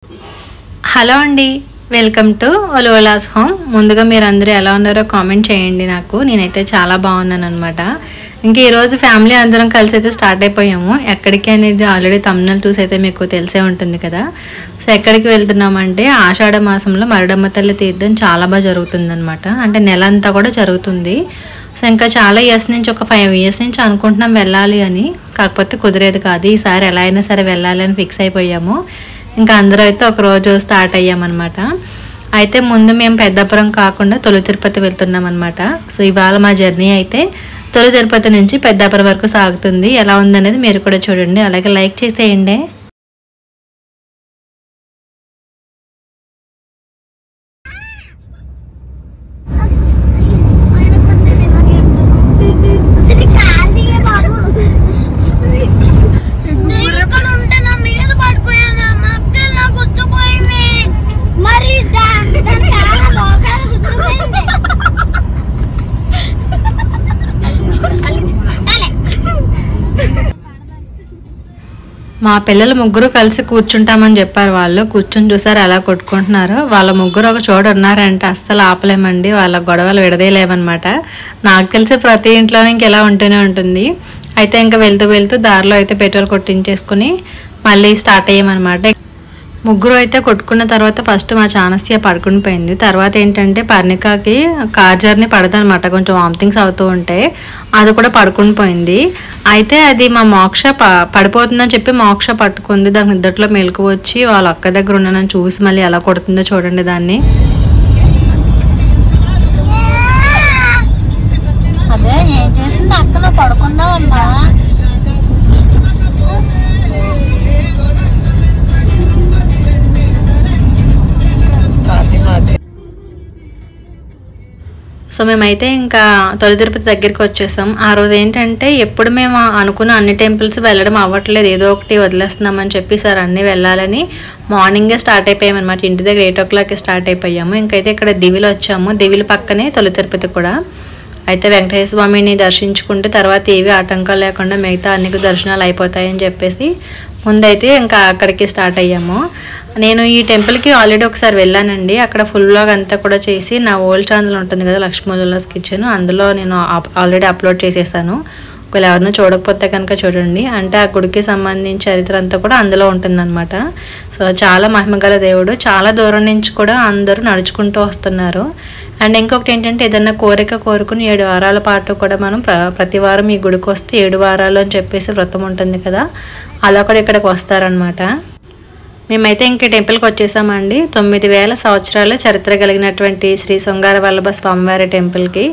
Hello అండి, welcome to ఒలోలాస్ home. ముందుగా మీరు అందరూ ఎలా ఉన్నారో కామెంట్ చేయండి. నేనైతే చాలా బాగున్నాను అనమాట. ఇంకా ఈరోజు ఫ్యామిలీ అందరం కలిసి అయితే స్టార్ట్ అయిపోయాము. ఎక్కడికి అనేది ఆల్రెడీ తమ్ముళ్ళు చూసి అయితే మీకు తెలిసే ఉంటుంది కదా. సో ఎక్కడికి వెళ్తున్నామంటే ఆషాఢ మాసంలో మరడమ్మ తల్లి తీర్థం చాలా బాగా జరుగుతుంది అనమాట. అంటే నెల అంతా కూడా జరుగుతుంది. సో ఇంకా చాలా ఇయర్స్ నుంచి, ఒక 5 years నుంచి అనుకుంటున్నాం వెళ్ళాలి అని. కాకపోతే కుదిరేది కాదు. ఈసారి ఎలా అయినా సరే వెళ్ళాలి అని ఫిక్స్ అయిపోయాము. ఇంకా అందరూ అయితే ఒకరోజు స్టార్ట్ అయ్యామన్నమాట. అయితే ముందు మేము పెద్దాపురం కాకుండా తొలి తిరుపతి వెళ్తున్నాం అనమాట. సో ఇవాళ మా జర్నీ అయితే తొలి తిరుపతి నుంచి పెద్దాపురం వరకు సాగుతుంది. ఎలా ఉందనేది మీరు కూడా చూడండి, అలాగే లైక్ చేసేయండి. మా పిల్లలు ముగ్గురు కలిసి కూర్చుంటామని చెప్పారు. వాళ్ళు కూర్చొని చూసారు ఎలా కొట్టుకుంటున్నారు. వాళ్ళ ముగ్గురు ఒక చోట ఉన్నారంటే అస్సలు ఆపలేమండి. వాళ్ళ గొడవలు విడదీయలేమన్నమాట. నాకు తెలిసి ప్రతి ఇంట్లోనే ఇంకెలా ఉంటూనే ఉంటుంది. అయితే ఇంకా వెళ్తూ దారిలో అయితే పెట్రోల్ కొట్టించేసుకుని మళ్ళీ స్టార్ట్ అయ్యామన్నమాట. ముగ్గురు అయితే కొట్టుకున్న తర్వాత ఫస్ట్ మా చానస్య పడుకుని పోయింది. తర్వాత ఏంటంటే పర్ణికాకి కార్ జర్నీ పడదనమాట, కొంచెం వామిటింగ్స్ అవుతూ ఉంటే అది కూడా పడుకుని పోయింది. అయితే అది మా మోక్ష పడిపోతుందని చెప్పి మోక్ష పట్టుకుంది. దానికి నిద్దట్లో మెలకు వచ్చి వాళ్ళ అక్క దగ్గర ఉన్నానని చూసి మళ్ళీ ఎలా కొడుతుందో చూడండి దాన్ని. అదే ఏం చేసింది అక్క, పడకుండా ఉన్నా సో మేమైతే ఇంకా తొలి తిరుపతి దగ్గరికి వచ్చేసాం. ఆ రోజు ఏంటంటే ఎప్పుడు మేము అనుకున్న అన్ని టెంపుల్స్ వెళ్ళడం అవ్వట్లేదు, ఏదో ఒకటి వదిలేస్తున్నామని చెప్పి సార్ అన్నీ వెళ్ళాలని మార్నింగే స్టార్ట్ అయిపోయామన్నమాట. ఇంటి దగ్గర 8 o'clock స్టార్ట్ అయిపోయాము. ఇంకైతే ఇక్కడ దివిలు వచ్చాము. దివిల పక్కనే తొలి తిరుపతి కూడా. అయితే వెంకటేశ్వర స్వామిని దర్శించుకుంటే తర్వాత ఏవి ఆటంకాలు లేకుండా మిగతా అన్ని దర్శనాలు అయిపోతాయని చెప్పేసి ముందైతే ఇంకా అక్కడికి స్టార్ట్ అయ్యాము. నేను ఈ టెంపుల్కి ఆల్రెడీ ఒకసారి వెళ్ళానండి. అక్కడ ఫుల్ వ్లాగ్ అంతా కూడా చేసి నా ఓల్డ్ ఛానల్ ఉంటుంది కదా, లక్ష్మీ మొదలాస్ కిచెన్, అందులో నేను ఆల్రెడీ అప్లోడ్ చేసేసాను. ఒకవేళ ఎవరినో చూడకపోతే కనుక చూడండి. అంటే ఆ గుడికి సంబంధించి చరిత్ర అంతా కూడా అందులో ఉంటుందన్నమాట. సో చాలా మహిమగల దేవుడు. చాలా దూరం నుంచి కూడా అందరూ నడుచుకుంటూ వస్తున్నారు. అండ్ ఇంకొకటి ఏంటంటే ఏదన్నా కోరిక కోరుకుని 7 వారాల పాటు కూడా మనం ప్రతి వారం ఈ గుడికి వస్తే 7 వారాలు అని చెప్పేసి వ్రతం ఉంటుంది కదా, అలా కూడా ఇక్కడికి వస్తారనమాట. మేమైతే ఇంక టెంపుల్కి వచ్చేసామండి. 9000 సంవత్సరాల చరిత్ర కలిగినటువంటి శ్రీ శృంగార వల్లభ స్వామివారి టెంపుల్కి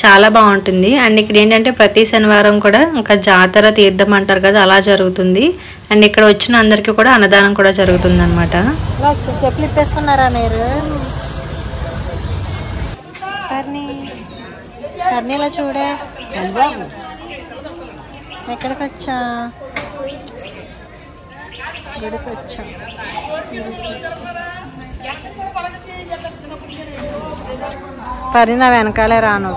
చాలా బాగుంటుంది. అండ్ ఇక్కడ ఏంటంటే ప్రతి శనివారం కూడా ఇంకా జాతర తీర్థం అంటారు కదా, అలా జరుగుతుంది. అండ్ ఇక్కడ వచ్చిన అందరికీ కూడా అన్నదానం కూడా జరుగుతుంది అనమాట. చెప్పులు ఇప్పేసుకున్నారా మీరు? అర్నీలా చూడే ఎక్కడికి వచ్చా, గుడికి వచ్చా. పరి నా వెనకాలే రాను.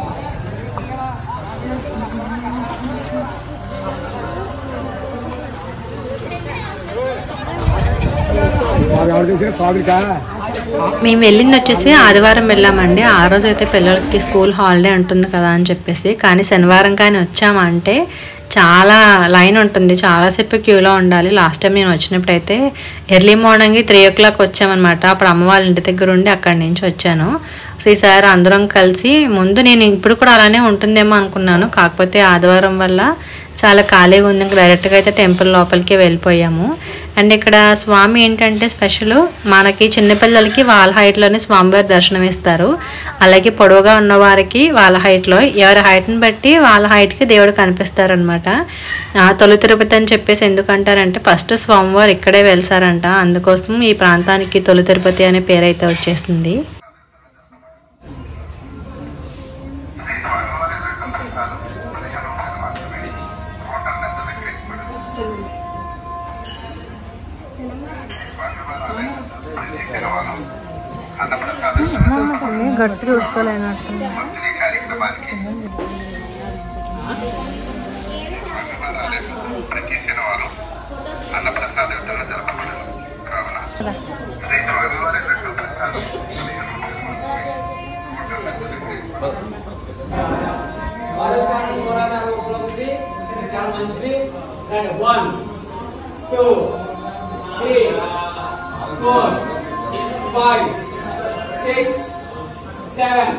మేము వెళ్ళింది వచ్చేసి ఆదివారం వెళ్ళామండి. ఆ రోజు అయితే పిల్లలకి స్కూల్ హాలిడే ఉంటుంది కదా అని చెప్పేసి, కానీ శనివారం కానీ వచ్చామంటే చాలా లైన్ ఉంటుంది, చాలాసేపు క్యూలో ఉండాలి. లాస్ట్ టైం నేను వచ్చినప్పుడు అయితే ఎర్లీ మార్నింగ్ 3 o'clock వచ్చామన్నమాట. అప్పుడు అమ్మ వాళ్ళ ఇంటి దగ్గర ఉండి అక్కడి నుంచి వచ్చాను. సో ఈసారి అందరం కలిసి, ముందు నేను ఇప్పుడు కూడా అలానే ఉంటుందేమో అనుకున్నాను, కాకపోతే ఆదివారం వల్ల చాలా ఖాళీగా ఉంది. ఇంకా డైరెక్ట్గా అయితే టెంపుల్ లోపలికి వెళ్ళిపోయాము. అండ్ ఇక్కడ స్వామి ఏంటంటే స్పెషల్, మనకి చిన్నపిల్లలకి వాళ్ళ హైట్లోనే స్వామివారి దర్శనం ఇస్తారు. అలాగే పొడవుగా ఉన్నవారికి వాళ్ళ హైట్లో, ఎవరి హైట్ని బట్టి వాళ్ళ హైట్కి దేవుడు కనిపిస్తారనమాట. తొలి తిరుపతి అని చెప్పేసి ఎందుకంటారంటే ఫస్ట్ స్వామివారు ఇక్కడే వెళ్తారంట, అందుకోసం ఈ ప్రాంతానికి తొలి తిరుపతి అనే పేరు అయితే వచ్చేసింది. గట్టి చూసుకోలేనట్టు ప్రతి శనివారం అన్నప్రసాద వితరణ జరపబడును. కావున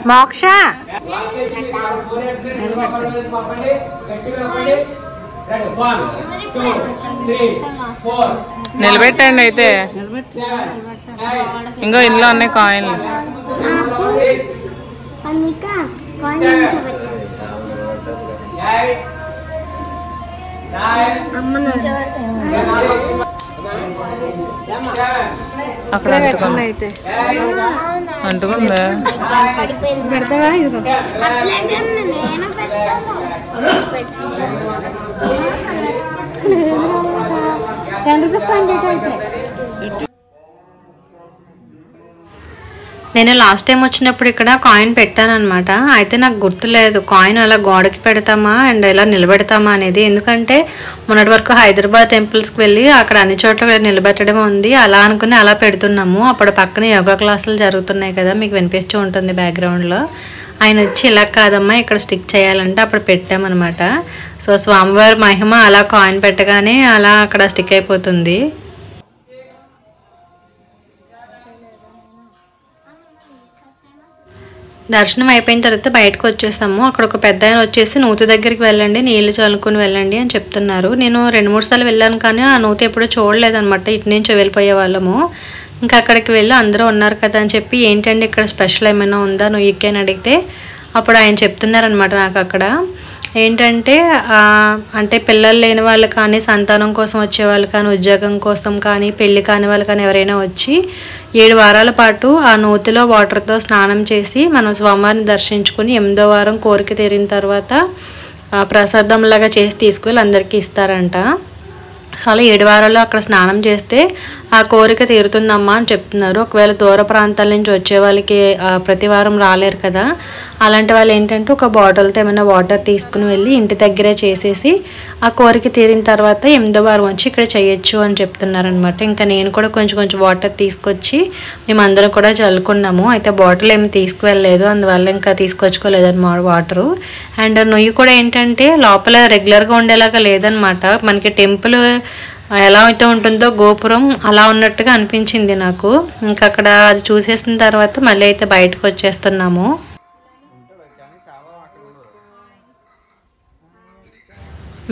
మోక్ష నిలబెట్టండి అయితే. ఇంకో ఇందులో ఉన్నాయి కాయిన్లు. అక్కడ అంటుకుందా? పెడతావా? నేను లాస్ట్ టైం వచ్చినప్పుడు ఇక్కడ కాయిన్ పెట్టాను అనమాట. అయితే నాకు గుర్తులేదు కాయిన్ అలా గోడకి పెడతామా అండ్ ఇలా నిలబెడతామా అనేది. ఎందుకంటే మొన్నటి వరకు హైదరాబాద్ టెంపుల్స్కి వెళ్ళి అక్కడ అన్ని చోట్ల నిలబెట్టడం ఉంది. అలా అనుకుని అలా పెడుతున్నాము. అప్పుడు పక్కన యోగా క్లాసులు జరుగుతున్నాయి కదా, మీకు వినిపిస్తూ ఉంటుంది బ్యాక్గ్రౌండ్లో. ఆయన వచ్చి ఇలా కాదమ్మా ఇక్కడ స్టిక్ చేయాలంటే అప్పుడు పెట్టామన్నమాట. సో స్వామివారి మహిమ అలా కాయిన్ పెట్టగానే అలా అక్కడ స్టిక్ అయిపోతుంది. దర్శనం అయిపోయిన తర్వాత బయటకు వచ్చేసాము. అక్కడ ఒక పెద్ద ఆయన వచ్చేసి నూతి దగ్గరికి వెళ్ళండి, నీళ్లు చల్లుకుని వెళ్ళండి అని చెప్తున్నారు. నేను 2-3 సార్లు వెళ్ళాను కానీ ఆ నూతి ఎప్పుడూ చూడలేదన్నమాట. ఇటు నుంచి వెళ్ళిపోయే వాళ్ళము. ఇంకా అక్కడికి వెళ్ళి అందరూ ఉన్నారు కదా అని చెప్పి ఏంటంటే ఇక్కడ స్పెషల్ ఏమైనా ఉందా నువ్వుకి అని అడిగితే అప్పుడు ఆయన చెప్తున్నారనమాట నాకు అక్కడ ఏంటంటే అంటే పిల్లలు లేని వాళ్ళు కానీ సంతానం కోసం వచ్చేవాళ్ళు కానీ ఉద్యోగం కోసం కానీ పెళ్లి కాని వాళ్ళు కానీ ఎవరైనా వచ్చి 7 వారాల పాటు ఆ నూతిలో వాటర్తో స్నానం చేసి మనం స్వామివారిని దర్శించుకుని 8వ వారం కోరిక తీరిన తర్వాత ప్రసాదంలాగా చేసి తీసుకువెళ్ళి అందరికీ ఇస్తారంట. సో అలా 7 వారాల్లో అక్కడ స్నానం చేస్తే ఆ కోరిక తీరుతుందమ్మా అని చెప్తున్నారు. ఒకవేళ దూర ప్రాంతాల నుంచి వచ్చే వాళ్ళకి ప్రతి వారం రాలేరు కదా, అలాంటి వాళ్ళు ఏంటంటే ఒక బాటిల్తో ఏమైనా వాటర్ తీసుకుని వెళ్ళి ఇంటి దగ్గరే చేసేసి ఆ కోరిక తీరిన తర్వాత 8వ వారం వచ్చి ఇక్కడ చేయొచ్చు అని చెప్తున్నారనమాట. ఇంకా నేను కూడా కొంచెం వాటర్ తీసుకొచ్చి మేమందరం కూడా చల్లుకున్నాము. అయితే బాటిల్ ఏమి తీసుకువెళ్ళలేదు, అందువల్ల ఇంకా తీసుకొచ్చుకోలేదన్నమాట వాటరు. అండ్ నొయ్యి కూడా ఏంటంటే లోపల రెగ్యులర్గా ఉండేలాగా లేదనమాట. మనకి టెంపుల్ ఎలా అయితే ఉంటుందో గోపురం అలా ఉన్నట్టుగా అనిపించింది నాకు. ఇంకా అక్కడ అది చూసేసిన తర్వాత మళ్ళీ అయితే బయటకు వచ్చేస్తున్నాము.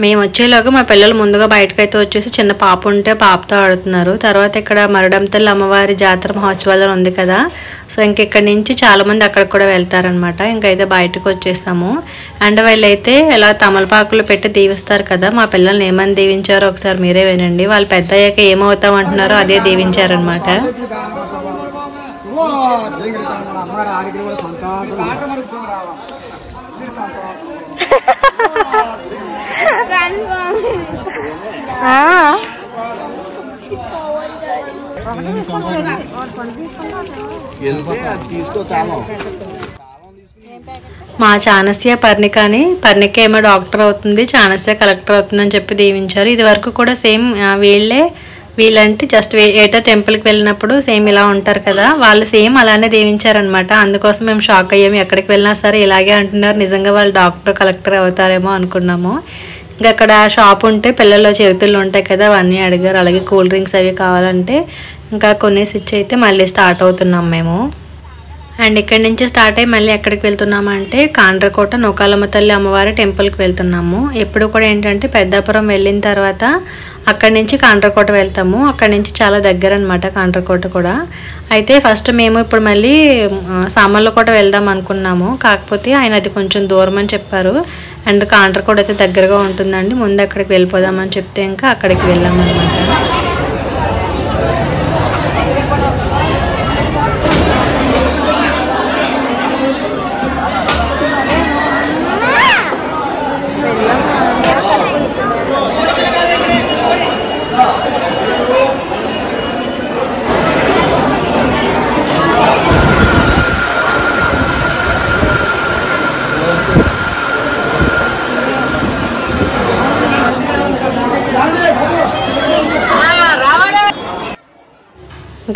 మేము వచ్చేలాగా మా పిల్లలు ముందుగా బయటకైతే వచ్చేసి చిన్న పాప ఉంటే పాపతో ఆడుతున్నారు. తర్వాత ఇక్కడ మరడంతల్లి అమ్మవారి జాతర మహోత్సవాలు ఉంది కదా, సో ఇంక ఇక్కడ నుంచి చాలామంది అక్కడికి కూడా వెళ్తారనమాట. ఇంకైతే బయటకు వచ్చేసాము. అండ్ వీళ్ళైతే ఇలా తమలపాకులు పెట్టి దీవిస్తారు కదా, మా పిల్లల్ని ఏమని దీవించారో ఒకసారి మీరే వినండి. వాళ్ళు పెద్ద అయ్యాక ఏమవుతాం అంటున్నారో అదే దీవించారనమాట. మా చానస్య పర్ణికని, పర్ణిక ఏమో డాక్టర్ అవుతుంది, చానస్య కలెక్టర్ అవుతుందని చెప్పి దీవించారు. ఇది వరకు కూడా సేమ్ వీళ్ళంటే జస్ట్ ఏటో టెంపుల్కి వెళ్ళినప్పుడు సేమ్ ఇలా ఉంటారు కదా, వాళ్ళు సేమ్ అలానే దీవించారనమాట. అందుకోసం మేము షాక్ అయ్యాము. ఎక్కడికి వెళ్ళినా సరే ఇలాగే అంటున్నారు, నిజంగా వాళ్ళు డాక్టర్ కలెక్టర్ అవుతారేమో అనుకున్నాము. ఇంకా అక్కడ షాప్ ఉంటే పిల్లల్లో చేతులు ఉంటాయి కదా, అవన్నీ అడిగారు. అలాగే కూల్ డ్రింక్స్ అవి కావాలంటే ఇంకా కొనేసి ఇచ్చి అయితే మళ్ళీ స్టార్ట్ అవుతున్నాం మేము. అండ్ ఇక్కడి నుంచి స్టార్ట్ అయ్యి మళ్ళీ ఎక్కడికి వెళ్తున్నామంటే కాండ్రకోట నూకాలమ్మ తల్లి అమ్మవారి టెంపుల్కి వెళ్తున్నాము. ఎప్పుడు కూడా ఏంటంటే పెద్దాపురం వెళ్ళిన తర్వాత అక్కడి నుంచి కాండ్రకోట వెళ్తాము. అక్కడి నుంచి చాలా దగ్గర అనమాట కాండ్రకోట కూడా. అయితే ఫస్ట్ మేము ఇప్పుడు మళ్ళీ సామర్లకోట వెళ్దాం అనుకున్నాము, కాకపోతే ఆయన అది కొంచెం దూరం అని చెప్పారు. అండ్ కాండ్రకోట అయితే దగ్గరగా ఉంటుందండి, ముందు అక్కడికి వెళ్ళిపోదామని చెప్తే ఇంకా అక్కడికి వెళ్ళామన్నమాట.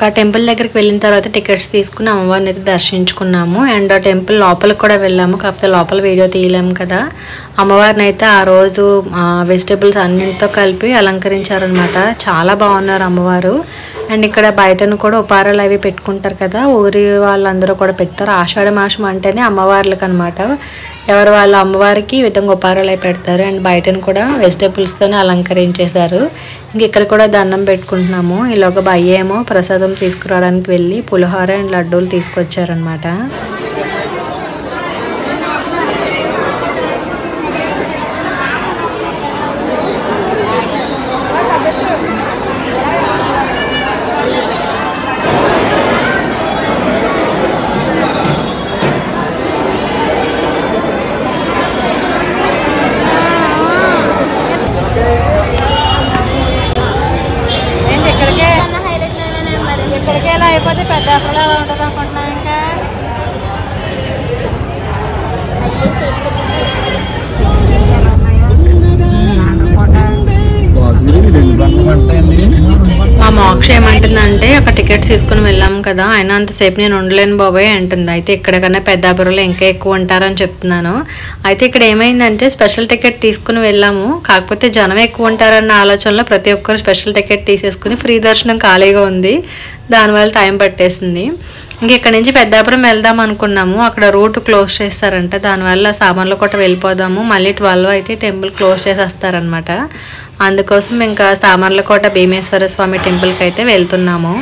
ఇంకా టెంపుల్ దగ్గరికి వెళ్ళిన తర్వాత టికెట్స్ తీసుకుని అమ్మవారిని అయితే దర్శించుకున్నాము. అండ్ ఆ టెంపుల్ లోపలికి కూడా వెళ్ళాము, కాకపోతే లోపల వీడియో తీయలేము కదా. అమ్మవారిని అయితే ఆ రోజు వెజిటేబుల్స్ అన్నింటితో కలిపి అలంకరించారనమాట. చాలా బాగున్నారు అమ్మవారు. అండ్ ఇక్కడ బయటను కూడా ఉపారాలు అవి పెట్టుకుంటారు కదా, ఊరి వాళ్ళందరూ కూడా పెడతారు. ఆషాఢ మాసం అంటేనే అమ్మవార్లకు అనమాట. ఎవరు వాళ్ళ అమ్మవారికి ఈ విధంగా ఉపారాలు అవి పెడతారు. అండ్ బయటను కూడా వెజిటేబుల్స్తోనే అలంకరించేశారు. ఇంక ఇక్కడ కూడా దండం పెట్టుకుంటున్నాము. ఈలోగా భయ్య ఏమో ప్రసాదం తీసుకురావడానికి వెళ్ళి పులిహోర అండ్ లడ్డూలు తీసుకొచ్చారనమాట. ఇక్కడికి ఎలా అయిపోతే పెద్ద అప్పుడు ఎలా ఉంటుంది అనుకుంటున్నాం. ఇంకా మా మోక్ష ఏమంటుందంటే ఒక టికెట్స్ తీసుకుని వెళ్ళాము కదా, అయినా అంతసేపు నేను ఉండలేను బాబాయ్ అంటుంది. అయితే ఇక్కడికన్నా పెద్దాపురంలో ఇంకా ఎక్కువ ఉంటారని చెప్తున్నాను. అయితే ఇక్కడ ఏమైందంటే స్పెషల్ టికెట్ తీసుకుని వెళ్ళాము, కాకపోతే జనం ఎక్కువ ఉంటారన్న ఆలోచనలో ప్రతి ఒక్కరు స్పెషల్ టికెట్ తీసేసుకుని ఫ్రీ దర్శనం ఖాళీగా ఉంది. దానివల్ల టైం పట్టేసింది. ఇంక ఇక్కడ నుంచి పెద్దాపురం వెళ్దాం అనుకున్నాము, అక్కడ రూట్ క్లోజ్ చేస్తారంట. దానివల్ల సామాన్లు కూడా వెళ్ళిపోదాము, మళ్ళీ 12 అయితే టెంపుల్ క్లోజ్ చేసేస్తారనమాట. అందుకోసం ఇంకా సామర్లకోట భీమేశ్వర స్వామి టెంపుల్కి అయితే వెళ్తున్నాము.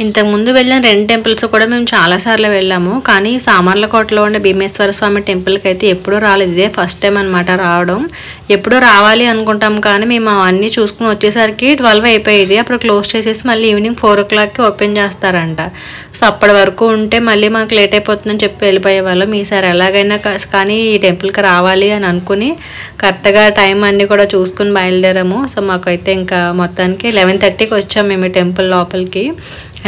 ఇంతకుముందు వెళ్ళిన 2 టెంపుల్స్ కూడా మేము చాలాసార్లు వెళ్ళాము, కానీ సామర్లకోటలో ఉండే భీమేశ్వర స్వామి టెంపుల్కి అయితే ఎప్పుడూ రాలేదు. ఇదే ఫస్ట్ టైం అనమాట రావడం. ఎప్పుడూ రావాలి అనుకుంటాం కానీ మేము అవన్నీ చూసుకుని వచ్చేసరికి 12 అయిపోయేది. అప్పుడు క్లోజ్ చేసేసి మళ్ళీ ఈవినింగ్ 4 o'clockకి ఓపెన్ చేస్తారంట. సో అప్పటి వరకు ఉంటే మళ్ళీ మనకు లేట్ అయిపోతుందని చెప్పి వెళ్ళిపోయే వాళ్ళం. ఈసారి ఎలాగైనా కానీ ఈ టెంపుల్కి రావాలి అని అనుకుని కరెక్ట్గా టైం అన్నీ కూడా చూసుకుని బయలుదేరాము. సో మాకైతే ఇంకా మొత్తానికి 11:30కి వచ్చాము మేము ఈ టెంపుల్ లోపలికి.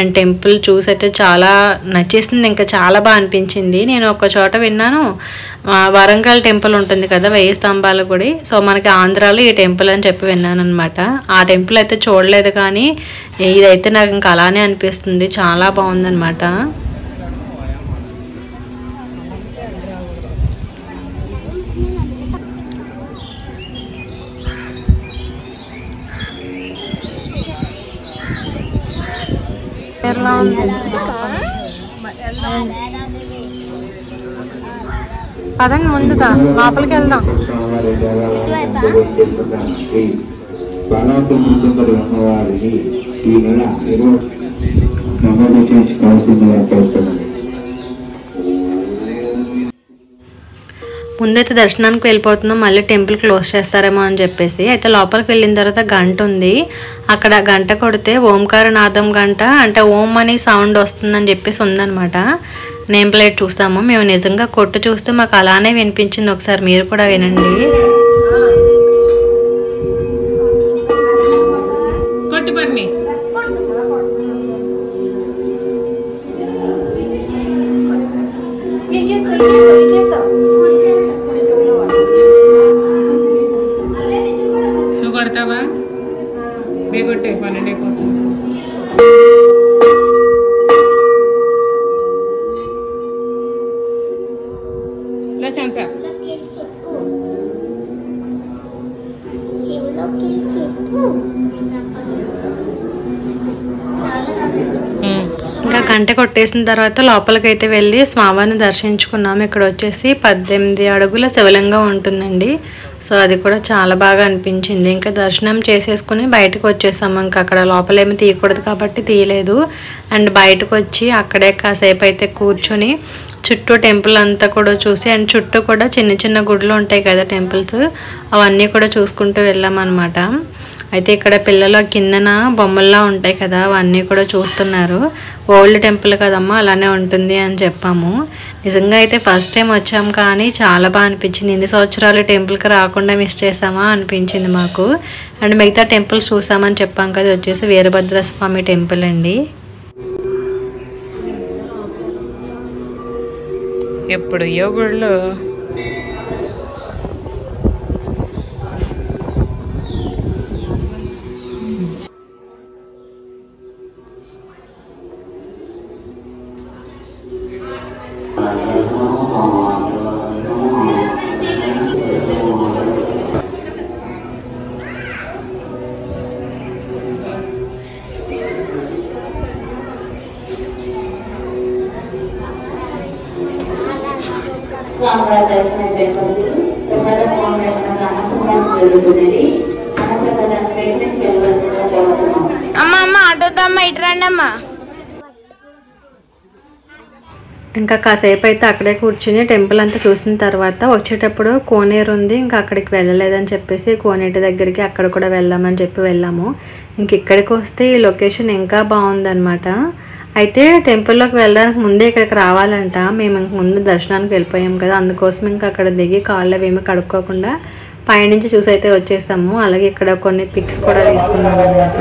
అండ్ టెంపుల్ చూసి అయితే చాలా నచ్చేసింది, ఇంకా చాలా బాగా అనిపించింది. నేను ఒక చోట విన్నాను, వరంగల్ టెంపుల్ ఉంటుంది కదా 1000 స్తంభాల గుడి, సో మనకి ఆంధ్రాలో ఈ టెంపుల్ అని చెప్పి విన్నాను అనమాట. ఆ టెంపుల్ అయితే చూడలేదు, కానీ ఇదైతే నాకు ఇంకా అలానే అనిపిస్తుంది, చాలా బాగుందన్నమాట. పదండి ముందుదా లోపలికి వెళ్దాం. ముందైతే దర్శనానికి వెళ్ళిపోతున్నాం, మళ్ళీ టెంపుల్ క్లోజ్ చేస్తారేమో అని చెప్పేసి. అయితే లోపలికి వెళ్ళిన తర్వాత గంట ఉంది, అక్కడ గంట కొడితే ఓంకార నాదం గంట అంటే ఓం అని సౌండ్ వస్తుందని చెప్పేసి ఉందన్నమాట. నేమ్ ప్లేట్ చూస్తాము మేము, నిజంగా కొట్టు చూస్తే మాకు అలానే వినిపించింది. ఒకసారి మీరు కూడా వినండి. కొడతావా బేగొట్టే 12 అయిపోతుంది. ఇంకా గంట కొట్టేసిన తర్వాత లోపలికైతే వెళ్ళి స్వామివారిని దర్శించుకున్నాము. ఇక్కడ వచ్చేసి 18 అడుగుల శివలింగం ఉంటుందండి. సో అది కూడా చాలా బాగా అనిపించింది. ఇంకా దర్శనం చేసేసుకుని బయటకు వచ్చేసాము. ఇంకా అక్కడ లోపలేమి తీయకూడదు కాబట్టి తీయలేదు. అండ్ బయటకు వచ్చి అక్కడే కాసేపు అయితే కూర్చొని చుట్టూ టెంపుల్ అంతా కూడా చూసి, అండ్ చుట్టూ కూడా చిన్న చిన్న గుడులు ఉంటాయి కదా టెంపుల్స్, అవన్నీ కూడా చూసుకుంటూ వెళ్ళామన్నమాట. అయితే ఇక్కడ పిల్లలు కిందన బొమ్మల్లా ఉంటాయి కదా, అవన్నీ కూడా చూస్తున్నారు. ఓల్డ్ టెంపుల్ కదమ్మా, అలానే ఉంటుంది అని చెప్పాము. నిజంగా అయితే ఫస్ట్ టైం వచ్చాము కానీ చాలా బాగా అనిపించింది. ఇన్ని సంవత్సరాలు టెంపుల్కి రాకుండా మిస్ చేసామా అనిపించింది మాకు. అండ్ మిగతా టెంపుల్స్ చూసామని చెప్పాం కదా, వచ్చేసి వీరభద్రస్వామి టెంపుల్ అండి. ఎప్పుడు యోగుళ్ళు ఇంకా కాసేపు అయితే అక్కడే కూర్చుని టెంపుల్ అంతా చూసిన తర్వాత వచ్చేటప్పుడు కోనేరు ఉంది, ఇంకా అక్కడికి వెళ్ళలేదని చెప్పేసి కోనేటి దగ్గరికి అక్కడ కూడా వెళ్దామని చెప్పి వెళ్ళాము. ఇంక ఇక్కడికి వస్తే ఈ లొకేషన్ ఇంకా బాగుందన్నమాట. అయితే టెంపుల్లోకి వెళ్ళడానికి ముందే ఇక్కడికి రావాలంట. మేము ఇంక ముందు దర్శనానికి వెళ్ళిపోయాం కదా, అందుకోసం ఇంకా అక్కడ దిగి కాళ్ళు అవేమి కడుక్కోకుండా పైనుంచి చూసి అయితే వచ్చేసాము. అలాగే ఇక్కడ కొన్ని పిక్స్ కూడా తీసుకున్నాము అన్నమాట.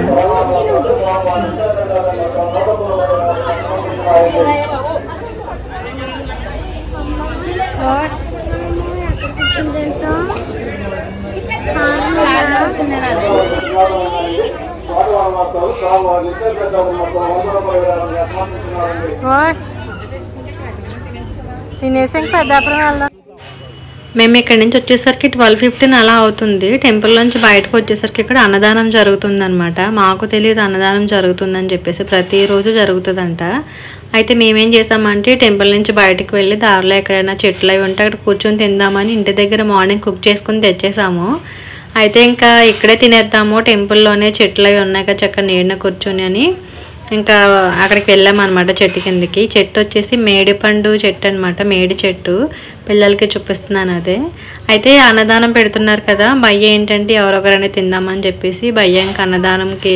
మేము ఇక్కడ నుంచి వచ్చేసరికి 12:15 అలా అవుతుంది. టెంపుల్ నుంచి బయటకు వచ్చేసరికి ఇక్కడ అన్నదానం జరుగుతుంది అనమాట. మాకు తెలియదు అన్నదానం జరుగుతుందని చెప్పేసి, ప్రతిరోజు జరుగుతుందంట. అయితే మేమేం చేసామంటే టెంపుల్ నుంచి బయటకు వెళ్ళి దారిలో ఎక్కడైనా చెట్లు అవి ఉంటే అక్కడ కూర్చొని తిందామని ఇంటి దగ్గర మార్నింగ్ కుక్ చేసుకుని తెచ్చేసాము. అయితే ఇంకా ఇక్కడే తినేద్దాము, టెంపుల్లోనే చెట్లు అవి ఉన్నాయి కదా చక్కగా నీడన కూర్చొని అని ఇంకా అక్కడికి వెళ్ళామన్నమాట. చెట్టు కిందకి, చెట్టు వచ్చేసి మేడిపండు చెట్టు అనమాట, మేడి చెట్టు. పిల్లలకి చూపిస్తున్నాను అదే. అయితే అన్నదానం పెడుతున్నారు కదా, భయ్య ఏంటంటే ఎవరొకరైనా తిందామని చెప్పేసి భయ్య ఇంకా అన్నదానంకి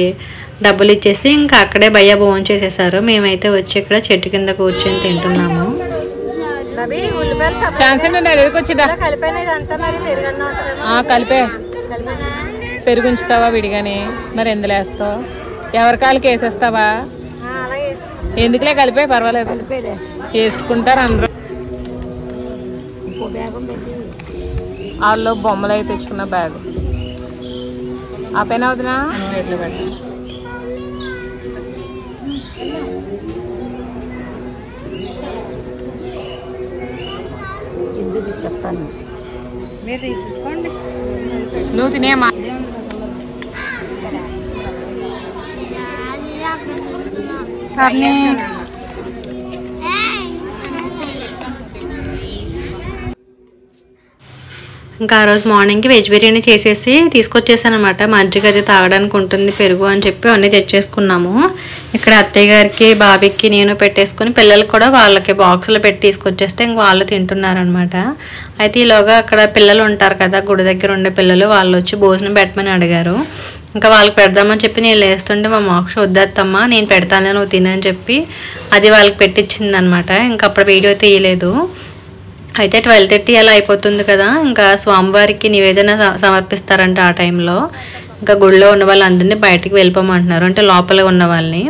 డబ్బులు ఇచ్చేసి ఇంకా అక్కడే భయ్య భోజనం చేసేసారు. మేమైతే వచ్చి ఇక్కడ చెట్టు కింద కూర్చొని తింటున్నాము. కలిపే పెరుగుంచుతావా విడిగానే, మరి ఎందులో వేస్తావు? ఎవరి కాళ్ళకి వేసేస్తావా? ఎందుకులే కలిపే, పర్వాలేదు వేసుకుంటారు అందరూ. వాళ్ళు బొమ్మలు అయితే తెచ్చుకున్న బ్యాగ్ ఆ పైన అవుతున్నా రేట్లో పెట్టి చెప్తాను, మీరు తీసేసుకోండి. నువ్వు తినేమా? ఇంకా ఆ రోజు మార్నింగ్కి వెజ్ బిర్యానీ చేసేసి తీసుకొచ్చేసాను అనమాట. మజ్జిగ అది తాగడానికి ఉంటుంది, పెరుగు అని చెప్పి అన్నీ తెచ్చేసుకున్నాము. ఇక్కడ అత్తయ్య గారికి బాబీకి నేను పెట్టేసుకుని పిల్లలకి కూడా వాళ్ళకి బాక్సులో పెట్టి తీసుకొచ్చేస్తే ఇంక వాళ్ళు తింటున్నారనమాట. అయితే ఈలోగా అక్కడ పిల్లలు ఉంటారు కదా, గుడి దగ్గర ఉండే పిల్లలు, వాళ్ళు వచ్చి భోజనం పెట్టమని అడిగారు. ఇంకా వాళ్ళకి పెడదామని చెప్పి నేను లేస్తుంటే మా మోక్ష వద్దత్తమ్మా నేను పెడతాను నువ్వు తినని చెప్పి అది వాళ్ళకి పెట్టించింది అనమాట. ఇంకా అప్పుడు వీడియో తీయలేదు. అయితే 12:30 అలా అయిపోతుంది కదా, ఇంకా స్వామివారికి నివేదన సమర్పిస్తారంట ఆ టైంలో. ఇంకా గుడిలో ఉన్న వాళ్ళందరినీ బయటికి వెళ్ళిపోమంటున్నారు, అంటే లోపల ఉన్న వాళ్ళని.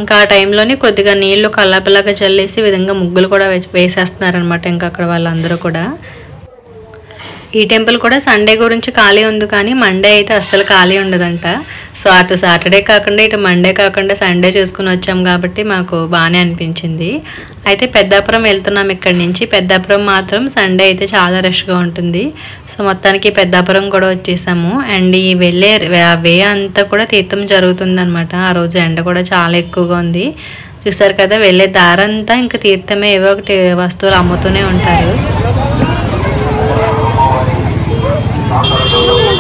ఇంకా ఆ టైంలోనే కొద్దిగా నీళ్లు కల్లాపిల్లాగా చల్లేసి విధంగా ముగ్గులు కూడా వేసేస్తున్నారనమాట. ఇంకా అక్కడ వాళ్ళందరూ కూడా. ఈ టెంపుల్ కూడా సండే గురించి ఖాళీ ఉంది కానీ మండే అయితే అస్సలు ఖాళీ ఉండదంట. సో అటు సాటర్డే కాకుండా ఇటు మండే కాకుండా సండే చూసుకుని వచ్చాం కాబట్టి మాకు బాగానే అనిపించింది. అయితే పెద్దాపురం వెళ్తున్నాం ఇక్కడి నుంచి. పెద్దాపురం మాత్రం సండే అయితే చాలా రష్గా ఉంటుంది. సో మొత్తానికి పెద్దాపురం కూడా వచ్చేసాము. అండ్ ఈ వెళ్ళే వే అంతా కూడా తీర్థం జరుగుతుంది అనమాట. ఆ రోజు ఎండ కూడా చాలా ఎక్కువగా ఉంది. చూసారు కదా, వెళ్ళే దారంతా ఇంకా తీర్థమే, ఏవో ఒకటి వస్తువులు అమ్ముతూనే ఉంటారు.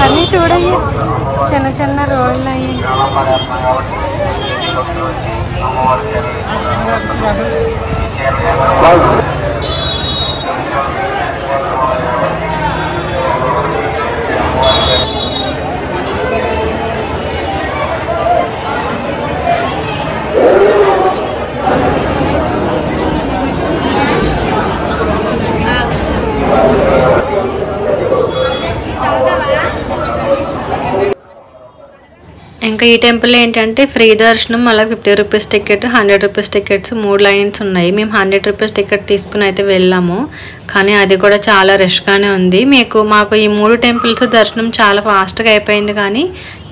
అన్నీ చూడండి, చిన్న చిన్న రోడ్లు అయ్యి. ఇంకా ఈ టెంపుల్ ఏంటంటే ఫ్రీ దర్శనం, అలా 50 rupees ticket, 100 rupees tickets 3 lines ఉన్నాయి. మేము 100 రూపీస్ టికెట్ తీసుకుని అయితే వెళ్ళాము, కానీ అది కూడా చాలా రష్గానే ఉంది. మాకు ఈ 3 టెంపుల్స్ దర్శనం చాలా ఫాస్ట్గా అయిపోయింది, కానీ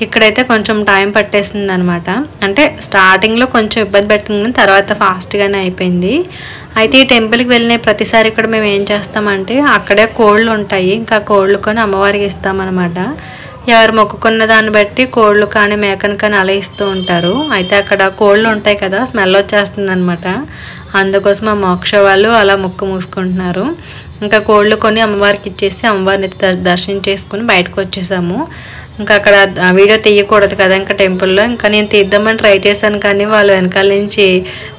ఇక్కడైతే కొంచెం టైం పట్టేసింది అనమాట. అంటే స్టార్టింగ్లో కొంచెం ఇబ్బంది పెట్టింది, తర్వాత ఫాస్ట్గానే అయిపోయింది. అయితే ఈ టెంపుల్కి వెళ్ళిన ప్రతిసారి ఇక్కడ మేము ఏం చేస్తామంటే అక్కడే కోళ్ళు ఉంటాయి, ఇంకా కోళ్ళు కొని అమ్మవారికి ఇస్తామన్నమాట. ఎవరు మొక్కుకున్న దాన్ని బట్టి కోళ్ళు కానీ మేకను కానీ అలా ఇస్తూ ఉంటారు. అయితే అక్కడ కోళ్ళు ఉంటాయి కదా, స్మెల్ వచ్చేస్తుంది అనమాట. అందుకోసం ఆ మోక్ష వాళ్ళు అలా ముక్కు మూసుకుంటున్నారు. ఇంకా కోళ్ళు కొని అమ్మవారికి ఇచ్చేసి అమ్మవారిని దర్శనం చేసుకుని బయటకు వచ్చేసాము. ఇంకా అక్కడ వీడియో తీయకూడదు కదా ఇంకా టెంపుల్లో. ఇంకా నేను తీద్దామని ట్రై చేశాను, కానీ వాళ్ళు వెనకాల నుంచి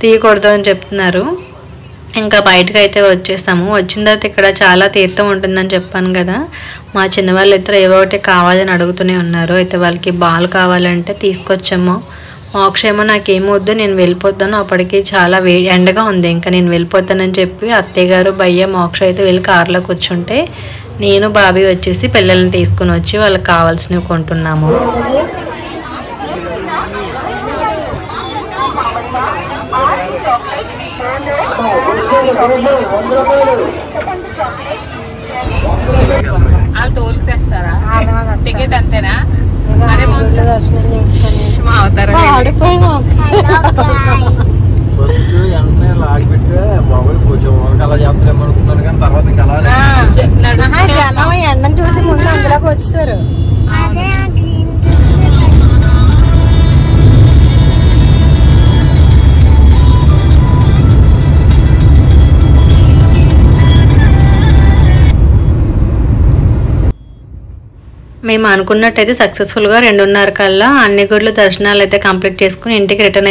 తీయకూడదు అని చెప్తున్నారు. ఇంకా బయటకు అయితే వచ్చేసాము. వచ్చిన తర్వాత ఇక్కడ చాలా తీర్థం ఉంటుందని చెప్పాను కదా, మా చిన్నవాళ్ళు ఇద్దరు ఏవో ఒకటి కావాలని అడుగుతూనే ఉన్నారు. అయితే వాళ్ళకి బాల్ కావాలంటే తీసుకొచ్చాము. మోక్ష ఏమో నాకేమొద్దు, నేను వెళ్ళిపోతాను, అప్పటికి చాలా ఎండగా ఉంది, ఇంకా నేను వెళ్ళిపోతానని చెప్పి అత్తయ్య గారు భయ్య మోక్ష అయితే వెళ్ళి కారులో కూర్చుంటే నేను బాబీ వచ్చేసి పిల్లల్ని తీసుకుని వచ్చి వాళ్ళకి కావాల్సినవి కొంటున్నాము. వాళ్ళు తోలు తెస్తారా? టికెట్ అంతేనా? దర్శనం చేసుకొని అవుతారా? ఫస్ట్ వెంటనే లాగిపెట్టే బాబోయ్ కొంచెం అలా చేస్తారేమనుకున్నాను, కానీ తర్వాత ఇంకా అలా జనం ఎండను చూసి ముందు అందులోకి వచ్చారు. మేము అనుకున్నట్టయితే సక్సెస్ఫుల్గా 2:30 కల్లా అన్ని గుడ్లు దర్శనాలు అయితే కంప్లీట్ చేసుకుని ఇంటికి రిటర్న్